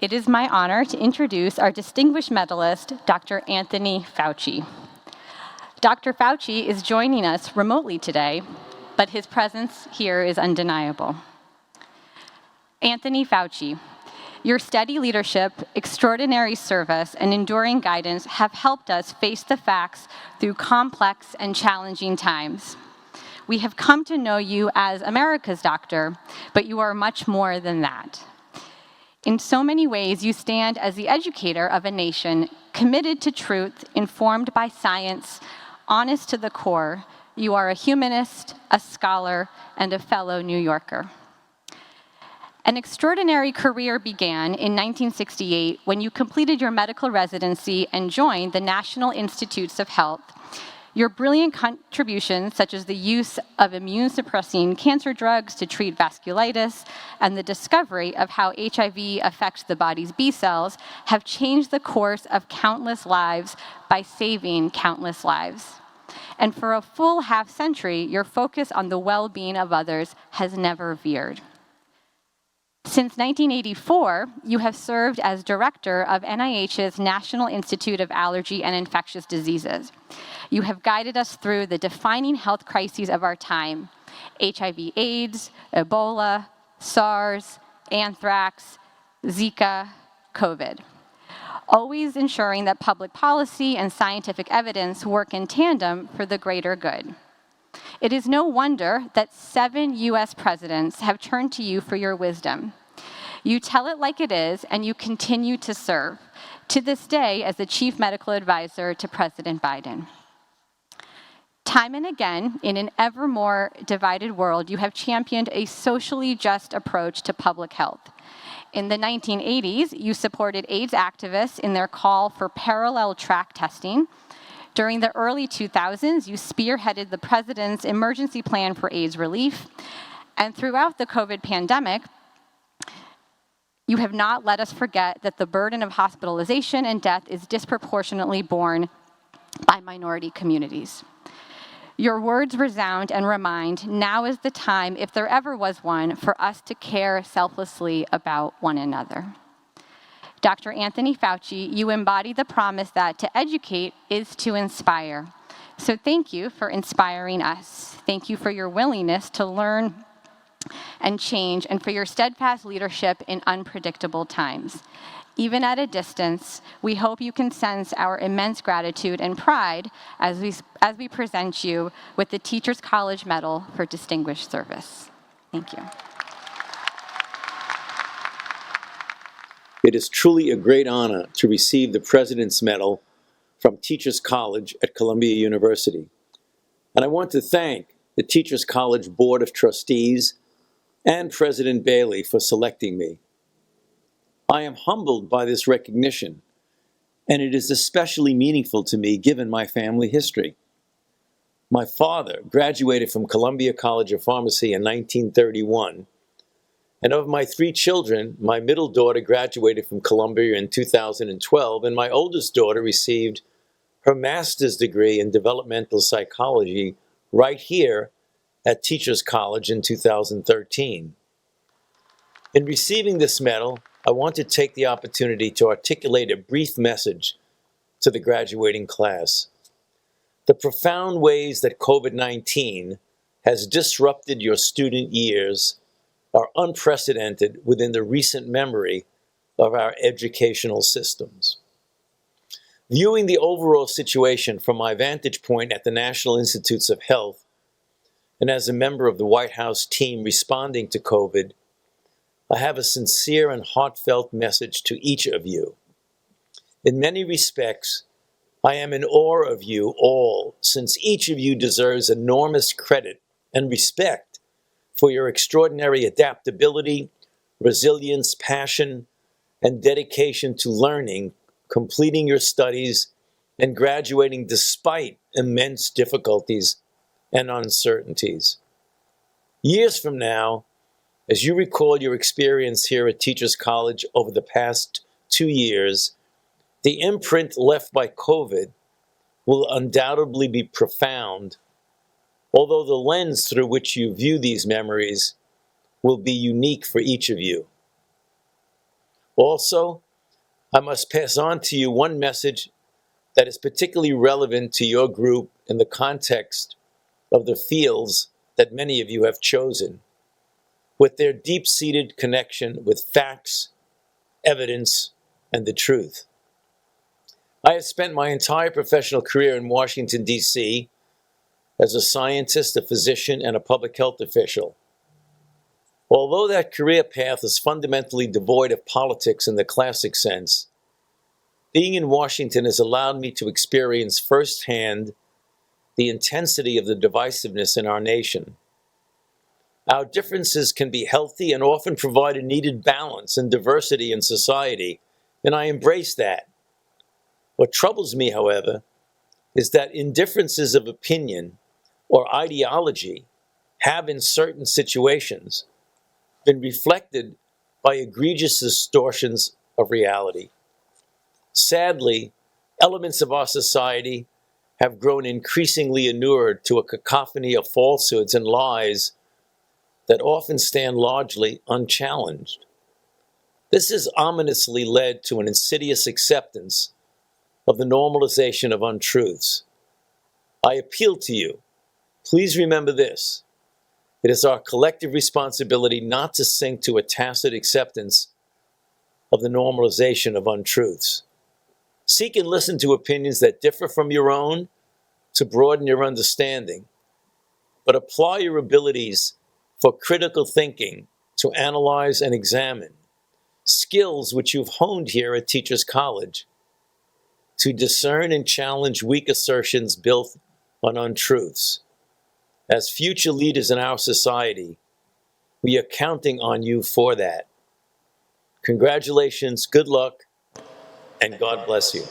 It is my honor to introduce our distinguished medalist, Dr. Anthony Fauci. Dr. Fauci is joining us remotely today, but his presence here is undeniable. Anthony Fauci, your steady leadership, extraordinary service, and enduring guidance have helped us face the facts through complex and challenging times. We have come to know you as America's doctor, but you are much more than that. In so many ways, you stand as the educator of a nation committed to truth, informed by science, honest to the core. You are a humanist, a scholar, and a fellow New Yorker. An extraordinary career began in 1968 when you completed your medical residency and joined the National Institutes of Health. Your brilliant contributions, such as the use of immune-suppressing cancer drugs to treat vasculitis and the discovery of how HIV affects the body's B cells, have changed the course of countless lives by saving countless lives. And for a full half-century, your focus on the well-being of others has never veered. Since 1984, you have served as director of NIH's National Institute of Allergy and Infectious Diseases. You have guided us through the defining health crises of our time: HIV/AIDS, Ebola, SARS, anthrax, Zika, COVID. Always ensuring that public policy and scientific evidence work in tandem for the greater good. It is no wonder that 7 US presidents have turned to you for your wisdom. You tell it like it is, and you continue to serve, to this day as the chief medical advisor to President Biden. Time and again, in an ever more divided world, you have championed a socially just approach to public health. In the 1980s, you supported AIDS activists in their call for parallel track testing. During the early 2000s, you spearheaded the president's emergency plan for AIDS relief. And throughout the COVID pandemic, you have not let us forget that the burden of hospitalization and death is disproportionately borne by minority communities. Your words resound and remind, now is the time, if there ever was one, for us to care selflessly about one another. Dr. Anthony Fauci, you embody the promise that to educate is to inspire. So thank you for inspiring us. Thank you for your willingness to learn and change, and for your steadfast leadership in unpredictable times. Even at a distance, we hope you can sense our immense gratitude and pride as we present you with the Teachers College Medal for Distinguished Service. Thank you. It is truly a great honor to receive the President's Medal from Teachers College at Columbia University. And I want to thank the Teachers College Board of Trustees and President Bailey for selecting me. I am humbled by this recognition, and it is especially meaningful to me given my family history. My father graduated from Columbia College of Pharmacy in 1931, and of my 3 children, my middle daughter graduated from Columbia in 2012, and my oldest daughter received her master's degree in developmental psychology right here at Teachers College in 2013. In receiving this medal, I want to take the opportunity to articulate a brief message to the graduating class. The profound ways that COVID-19 has disrupted your student years are unprecedented within the recent memory of our educational systems. Viewing the overall situation from my vantage point at the National Institutes of Health, and as a member of the White House team responding to COVID, I have a sincere and heartfelt message to each of you. In many respects, I am in awe of you all, since each of you deserves enormous credit and respect for your extraordinary adaptability, resilience, passion, and dedication to learning, completing your studies, and graduating despite immense difficulties and uncertainties. Years from now, as you recall your experience here at Teachers College over the past 2 years, the imprint left by COVID will undoubtedly be profound, although the lens through which you view these memories will be unique for each of you. Also, I must pass on to you one message that is particularly relevant to your group in the context of the fields that many of you have chosen, with their deep-seated connection with facts, evidence, and the truth. I have spent my entire professional career in Washington, D.C. as a scientist, a physician, and a public health official. Although that career path is fundamentally devoid of politics in the classic sense, being in Washington has allowed me to experience firsthand the intensity of the divisiveness in our nation. Our differences can be healthy and often provide a needed balance and diversity in society, and I embrace that. What troubles me, however, is that indifferences of opinion or ideology have, in certain situations, been reflected by egregious distortions of reality. Sadly, elements of our society have grown increasingly inured to a cacophony of falsehoods and lies that often stand largely unchallenged. This has ominously led to an insidious acceptance of the normalization of untruths. I appeal to you, please remember this. It is our collective responsibility not to sink to a tacit acceptance of the normalization of untruths. Seek and listen to opinions that differ from your own to broaden your understanding, but apply your abilities for critical thinking to analyze and examine, skills which you've honed here at Teachers College, to discern and challenge weak assertions built on untruths. As future leaders in our society, we are counting on you for that. Congratulations, good luck, and God bless you.